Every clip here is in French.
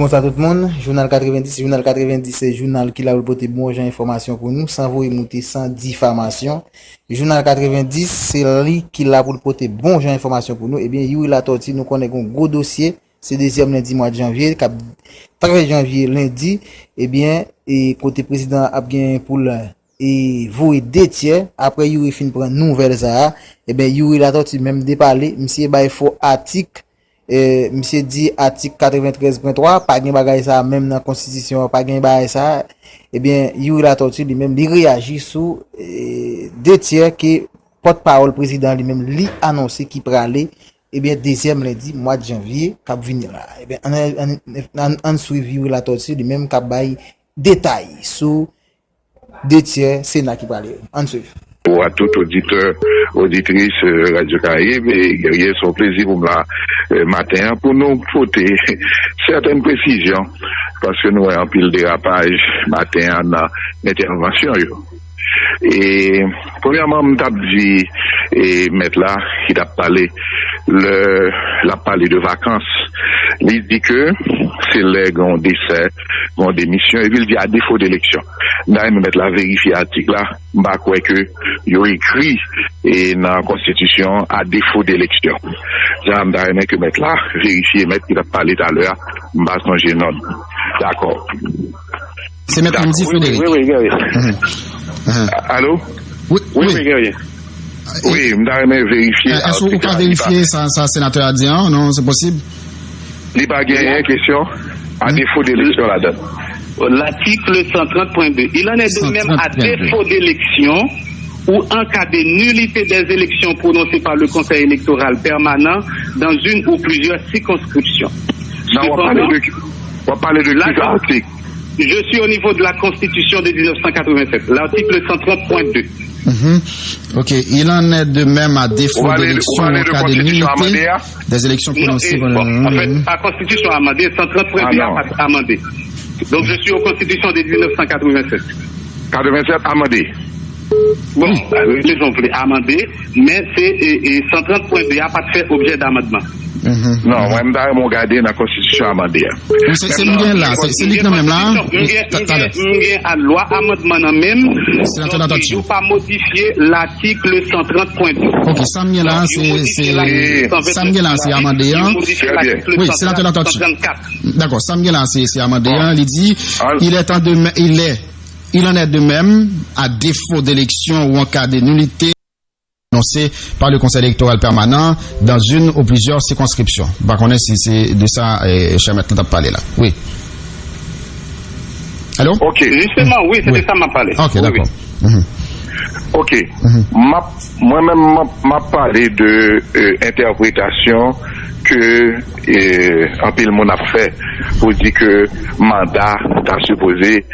bonsoir tout le monde. Journal 90, c'est journal qui a porté bon genre information pour nous, sans vous émouter, sans diffamation. Journal 90, c'est lui qui l'a pour porter bon genre information pour nous. Eh bien, Yuri La Tortue, nous connaissons un gros dossier. C'est deuxième lundi mois de janvier, 13 janvier lundi. Eh bien, et côté président a bien pour et vous et deux tiers après Yuri fin prendre nouvelle ça. Eh bien, Yuri La Tortue même déparler, monsieur il faut article monsieur dit article 93.3 pas gain bagay ça même dans constitution pas gain bagay ça. Eh bien, Yuri La Tortue lui-même il réagit sur deux tiers que porte-parole président lui-même lui annoncé qu'il praler. Eh bien, deuxième lundi, mois de janvier, cap venir là. Eh bien, on suivi La Tortue, lui-même cap bail détail sur deux tiers Sénat qui parle. On suivi. Pour à tout auditeur, auditrice Radio Caraïbe, et guerrier son plaisir pour la matin pour nous porter certaines précisions parce que nous avons un pile dérapage matin dans l'intervention. Et premièrement, je dit et mettre là, il a parlé de vacances. Il dit que c'est les grands décès, grands démissions, et il dit à défaut d'élection. Là, il mettre la vérifier l'article là, bah quoi que il a écrit et dans la Constitution à défaut d'élection. J'aime que mettre là, vérifier, mettre qu'il a parlé tout à l'heure, bah son génome. D'accord. C'est mettre un dit Frédéric. Oui. Allô? Oui. Guerrier. Oui, je vais vérifier. Est-ce que vous pouvez vérifier ça, sénateur a dit, non, c'est possible? Il n'y a pas de question à défaut d'élection là-dedans. L'article 130.2, il en est de même à défaut d'élection ou en cas de nullité des élections prononcées par le Conseil électoral permanent dans une ou plusieurs circonscriptions. Non, on va parler de l'article. Je suis au niveau de la Constitution de 1987, l'article 130.2. Ok, il en est de même à défaut d'élection en cas de nullité des élections prononcées par en fait, la Constitution amendée, 130.2 amendé. Donc je suis aux Constitutions de 1987. 87 amendé. Bon, les ont voulu amender, mais c'est 130.2 n'a pas fait objet d'amendement. Non, moi, je vais regarder dans la Constitution amendée. C'est bien là, c'est lui quand même là. À loi amendement même, il ne faut pas modifier l'article 130.2. Ok, ça me là, c'est amendé. Oui, c'est la Tortue. D'accord, ça me là, c'est amendé. Il dit, il en est de même à défaut d'élection ou en cas de nullité annoncé par le Conseil électoral permanent dans une ou plusieurs circonscriptions. Par contre, c'est de ça, cher maître, t'as parlé là. Oui. Allô? Ok, justement, oui, c'est de ça m'a parlé. Ok, d'accord. Ok. Moi-même, m'a parlé de interprétation que un pile mon a fait pour dire que mandat t'a supposé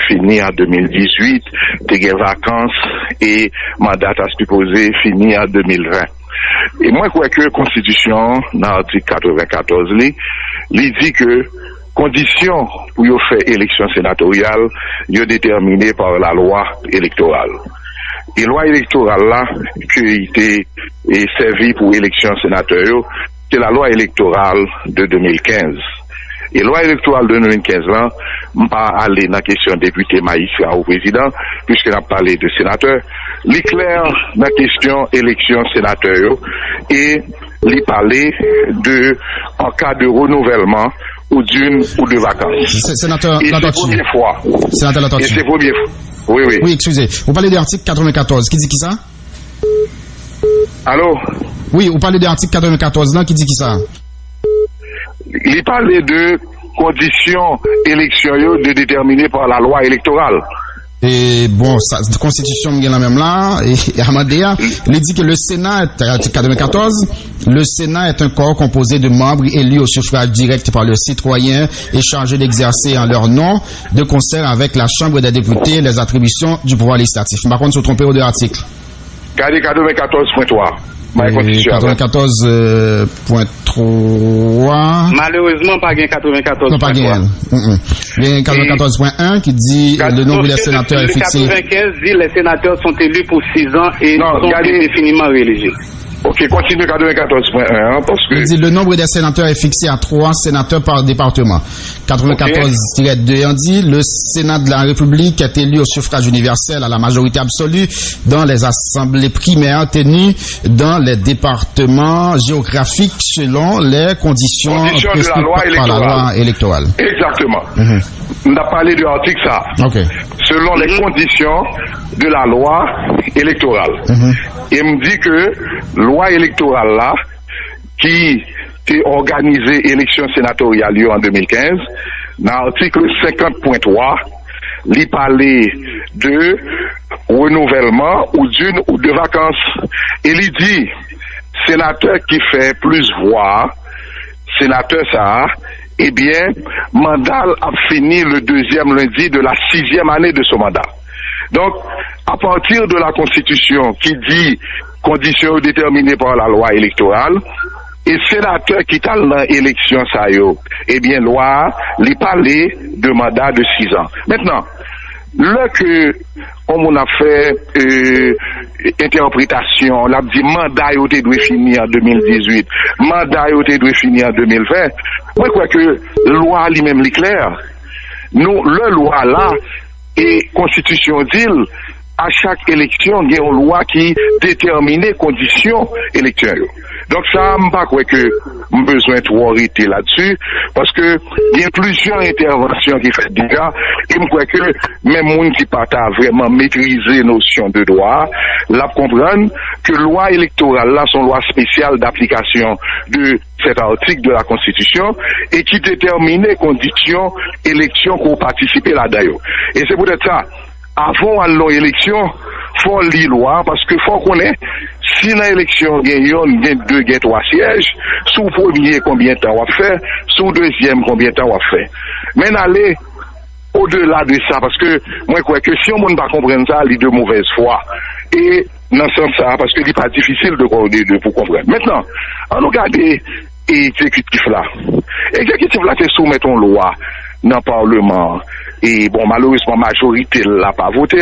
finir en 2018, des vacances et mandat t'a supposé finir en 2020. Et moi, je crois que la Constitution, dans l'article 94, il dit que conditions pour faire élection sénatoriale, sont déterminées par la loi électorale. Et loi électorale là, qui était servie pour élection sénatoriale, c'est la loi électorale de 2015. Et loi électorale de 2015 là, pas aller dans la question député magistrat ou président, puisqu'on a parlé de sénateur. L'éclair dans la question élection sénateur et lui parler de en cas de renouvellement ou d'une ou de vacances. Sénateur La Tortue. C'est la première fois. Sénateur La Tortue. Et c'est la première fois. Oui. Oui, excusez. Vous parlez de l'article 94. Qui dit qui ça? Allô? Oui, vous parlez de l'article 94 là, qui dit qui ça? Il parlait de conditions électorales déterminées par la loi électorale. Et bon, ça, la Constitution est la même là, et Amadea, il dit que le Sénat, article 94, le Sénat est un corps composé de membres élus au suffrage direct par le citoyen et chargés d'exercer en leur nom, de concert avec la Chambre des députés, les attributions du pouvoir législatif. Par contre, se tromper aux deux articles. Regardez 94.3. 94.3. Malheureusement, pas gain 94.3. Non, pas gain. Il y a 94.1 qui dit le nombre des sénateurs est fixé. 95 dit les sénateurs sont élus pour 6 ans et sont indéfiniment rééligés. Ok, continue 94.1, parce que... Il dit le nombre des sénateurs est fixé à 3 sénateurs par département. 94-2, on dit le Sénat de la République est élu au suffrage universel à la majorité absolue dans les assemblées primaires tenues dans les départements géographiques selon les conditions de la loi par la loi électorale. Exactement. On a parlé de l'article ça. Okay. Selon les conditions de la loi électorale. Et me dit que loi électorale là, qui a organisé élection sénatoriale en 2015, dans l'article 50.3, il parlait de renouvellement ou d'une ou de vacances. Et il dit, sénateur qui fait plus voix, sénateur ça, eh bien, mandat a fini le 2e lundi de la 6e année de son mandat. Donc, à partir de la Constitution qui dit conditions déterminées par la loi électorale, et sénateur qui t'a l'élection ça yo, eh bien, loi, lui parlait de mandat de 6 ans. Maintenant, là que on a fait interprétation, on a dit mandat yo te doit finir en 2018, mandat yo te doit finir en 2020. Moi, je crois que loi lui-même est claire. Nous, la loi là, et Constitution dit, à chaque élection, il y a une loi qui détermine les conditions électorales. Donc ça, je ne crois pas que j'ai besoin de trop arrêter là-dessus, parce que il y a plusieurs interventions qui fait déjà, et je crois que même les gens qui partent vraiment maîtriser notion de droit, là comprennent que loi électorale, là, sont loi spéciale d'application de cet article de la Constitution, et qui détermine les conditions élections qu'on participe là-dedans. Et c'est peut-être ça. Avant l'élection, faut lire loi, parce que faut qu'on ait, si dans l'élection, il y a 2, 3 sièges, sous premier, combien de temps on va faire, sous deuxième, combien de temps on va faire. Mais aller au-delà de ça, parce que, moi, je crois que si on ne peut pas comprendre ça, il est de mauvaise foi. Et, dans ce sens, ça, parce que c'est pas difficile de pour comprendre. Maintenant, on regarde l'exécutif là. L'exécutif là, c'est soumettre une loi dans le Parlement. Et bon, malheureusement, majorité l'a pas voté.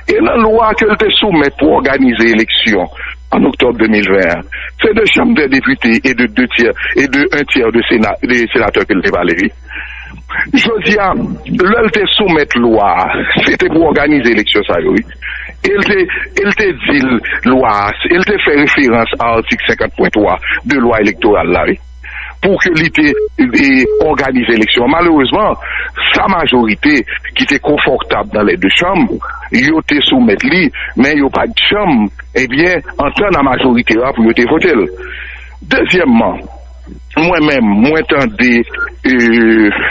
Et la loi qu'elle te soumet pour organiser l'élection en octobre 2020, c'est de chambre des députés et de 2 tiers et de 1 tiers des sénateurs qu'elle te valait. Je dis, l'elle te soumettre loi, c'était pour organiser l'élection, ça, oui. Elle te dit loi, elle te fait référence à l'article 50.3 de loi électorale, là, oui, pour que l'ité organise l'élection. Malheureusement, sa majorité, qui était confortable dans les 2 chambres, ils ont été soumettre lui, mais ils n'ont pas de chambre, eh bien, en temps la majorité là pour y voter. Deuxièmement, moi-même, moi étant des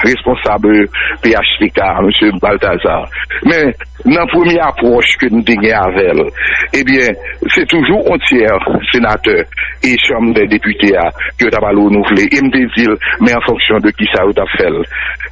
responsables PHTK, M. Balthazar, mais dans la première approche que nous avons avec elle, eh bien, c'est toujours un tiers sénateur et chambre des députés que nous avons renouvelé. Et me dit, mais en fonction de qui ça a fait.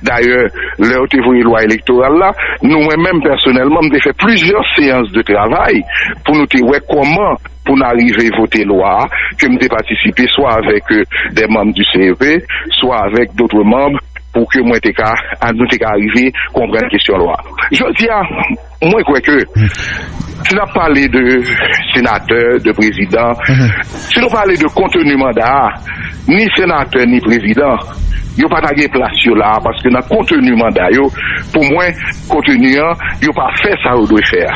D'ailleurs, l'heure où la loi électorale là, nous-mêmes personnellement, nous avons fait plusieurs séances de travail pour nous dire comment pour arriver à voter loi, que nous avons participé soit avec des membres du CEP, soit avec d'autres membres, pour que moi, nous arriver à comprendre la question loi. Je dis à moi, je crois que si nous parlons de sénateur, de président, si nous parlons de contenu mandat, ni sénateur, ni président, il n'y a pas de place là, parce que dans le contenu mandat, pour moi, contenu, il n'y a pas fait ça qu'on doit faire.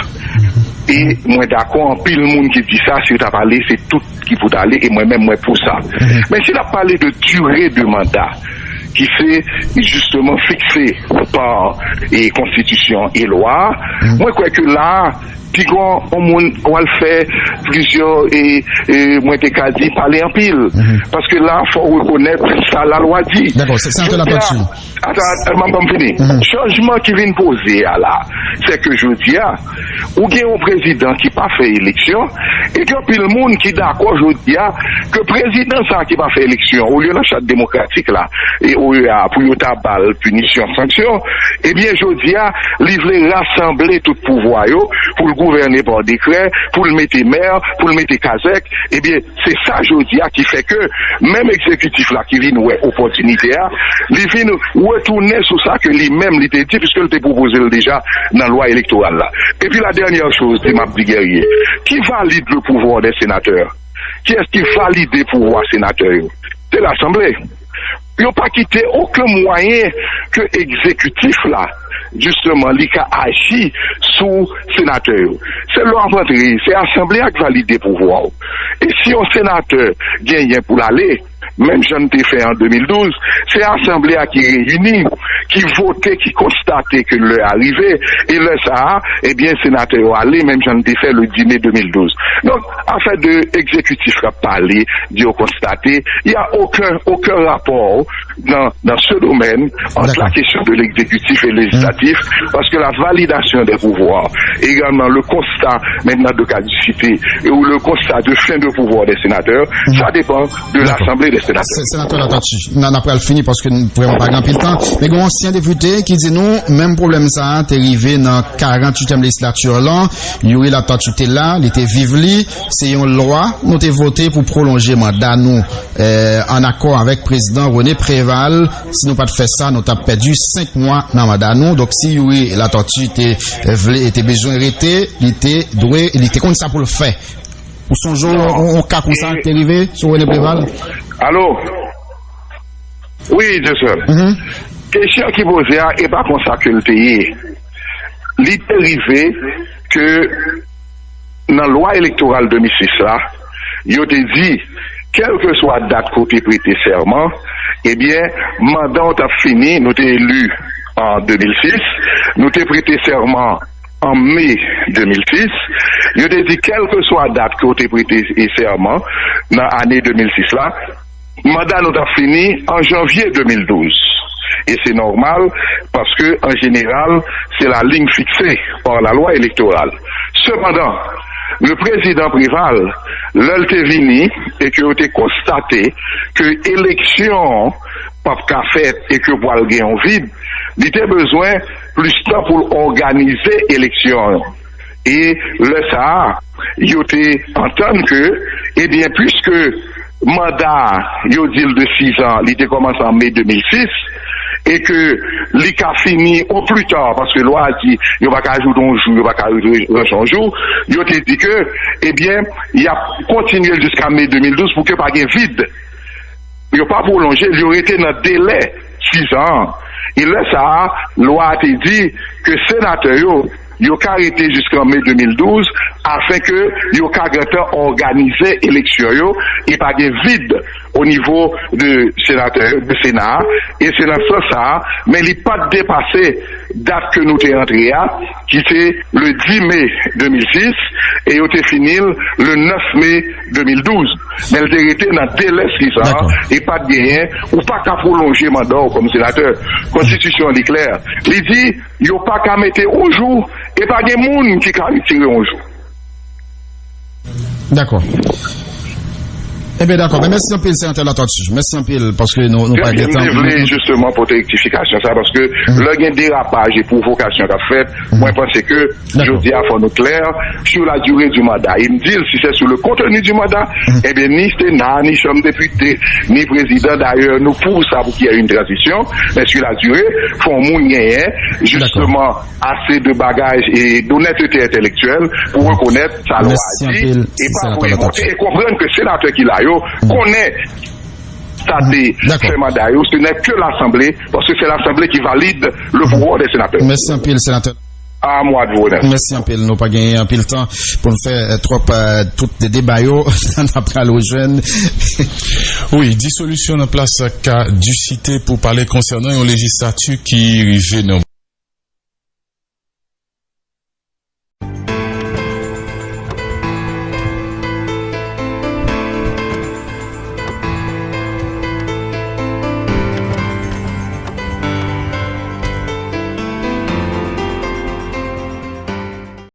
Et moi d'accord, en pile monde qui dit ça, si tu as parlé, c'est tout qui peut aller, et moi-même, moi pour ça. Mais si tu as parlé de durée de mandat, qui c'est justement fixé par les constitutions et lois, moi je crois que là, puis on va le faire plusieurs et moi t'ai qu'à dire parler en pile, parce que là faut reconnaître ça la loi dit. D'accord, c'est un peu la là-dessus. Attends, fini. Changement qui vient poser là, c'est que je dis ou bien un président qui pas fait élection et que puis le monde qui d'accord je dis que président ça qui pas fait élection au lieu de la charte démocratique là et au pour tabal punition sanction, eh bien je dis il veut rassembler tout pouvoir pour le gouverner par décret, pour le mettre maire, pour le mettre Kazek, eh bien, c'est ça, je dis, qui fait que, même exécutif là, qui vient, ouais, opportunité, il vient retourner sur ça que lui-même, il était dit, puisque il était proposé déjà dans la loi électorale là. Et puis la dernière chose, c'est ma petit guerrier, qui valide le pouvoir des sénateurs? qui est-ce qui valide le pouvoir sénateur? C'est l'Assemblée. Ils n'ont pas quitté aucun moyen que exécutif là, justement, qui a agi sous sénateur. C'est l'entrée, c'est l'Assemblée qui valide le pouvoir. Et si un sénateur gagne pour l'aller, même j'en ai fait en 2012, c'est l'Assemblée qui réunit, qui votait, qui constatait que l'heure arrivait, et le ça, eh bien, sénateur allé, même j'en ai fait le 10 mai 2012. Donc, afin de exécutif à parler, d'y constater, il n'y a aucun rapport dans ce domaine entre la question de l'exécutif et législatif, parce que la validation des pouvoirs, également le constat maintenant de caducité, ou le constat de fin de pouvoir des sénateurs, ça dépend de l'Assemblée des sénateurs. Sénateur Latortue, on n'a pas fini parce que nous ne pouvons pas gagner le temps. Mais il y a un ancien député qui dit nous, même problème ça, t'es arrivé dans 48e législature là, Yuri Latortue était là, il était vivli, c'est une loi, nous t'es voté pour prolonger mandat nous, en accord avec président René Préval. Si nous pas de fait ça, nous t'as perdu 5 mois dans mandat nous. Donc si Yuri Latortue était besoin d'arrêter, il était comme ça pour le faire. Ou son jour, on cas comme ça, t'es arrivé sur René Préval? Allô? Oui, je sais. Question qui posait et pas comme ça que le pays. Il est arrivé que dans la loi électorale 2006 là, il a dit, quelle que soit la date côté prêté serment, eh bien, mandat a fini, nous t'es élu en 2006, nous t'es prêté serment en mai 2006, il a dit, quelle que soit la date côté prêté serment, dans l'année 2006 là, mandat nous a fini en janvier 2012. Et c'est normal parce que, en général, c'est la ligne fixée par la loi électorale. Cependant, le président Préval, l'était venu et qu'il a constaté que l'élection pas qu'à fait et que pour le gain en vide, il était besoin plus de temps pour organiser l'élection. Et le ça, il a entendu que, eh bien, puisque mandat, il dit de 6 ans, il était commencé en mai 2006, et que l'ICA fini au plus tard, parce que la loi a dit, il n'y a pas qu'à ajouter un jour, il n'y a pas qu'à ajouter un jour, il a dit que, eh bien, il a continué jusqu'à mai 2012 pour que pas de vide. Il n'a pas prolongé, il aurait été dans délai 6 ans. Et là, ça, la loi a dit que sénateur, il a arrêté jusqu'en mai 2012 afin que il a organiser l'élection et pas de vide au niveau de sénateur, de Sénat, et c'est dans ce sens, mais il n'est pas dépassé date que nous t'es entré à, qui c'est le 10 mai 2006, et il était fini le 9 mai 2012. Mais il était dans délai 6 ans, et pas de rien, ou pas qu'à prolonger mandat comme sénateur. Constitution est claire. Il dit, il n'y a pas qu'à mettre au jour, et pas de monde qui a retiré au jour. D'accord. Eh bien, d'accord. Mais merci un peu, sénateur Latortue. Merci un peu, parce que nous pas de temps. Je voulais justement pour rectification, ça, parce que le gain dérapage et provocation qu'a fait, moi, je pense que, je dis à fond clair, sur la durée du mandat. Il me dit, si c'est sur le contenu du mandat, eh bien, ni Sénat, ni Chambre député, ni président, d'ailleurs, nous poussons ça pour qu'il y ait une transition, mais sur la durée, font moyen, justement, assez de bagages et d'honnêteté intellectuelle pour reconnaître sa loi dit, et pas pour écouter et comprendre que c'est sénateur qui l'a connaît ce mandat, ce n'est que l'Assemblée, parce que c'est l'Assemblée qui valide le pouvoir des sénateurs. Merci un peu, le sénateur. À moi de vous remercier. Merci un peu, nous pas gagné un peu le temps pour nous faire trop toutes les débats après le jeune. Oui, dissolution en place caducité pour parler concernant une législature qui arrive